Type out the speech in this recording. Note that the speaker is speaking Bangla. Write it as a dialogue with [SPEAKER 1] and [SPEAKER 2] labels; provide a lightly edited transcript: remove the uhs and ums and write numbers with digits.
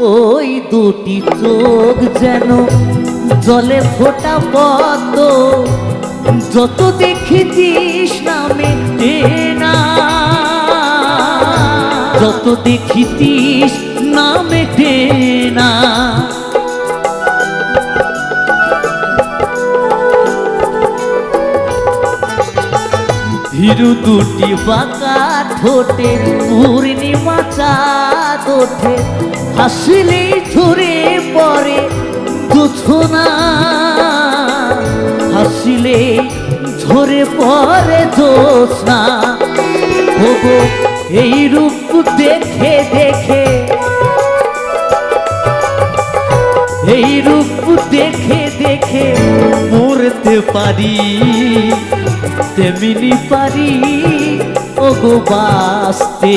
[SPEAKER 1] ওই দুটি চোখ যেন জলে ফোটা পদ্ম, যত দেখিতিস নামে না, যত দেখিতিস নামে না। ভীরু দুটি বাঁকা ঠোঁটে পূর্ণিমা চাঁদ ওঠে, হাসিলেই ঝরে পড়ে জোছনা, হাসিলে ঝরে পড়ে জোছনা। ওগো এই রূপ দেখে দেখে, এই রূপ দেখে দেখে মরতে পারি, তেমনি পারি ওগো বাঁচতে।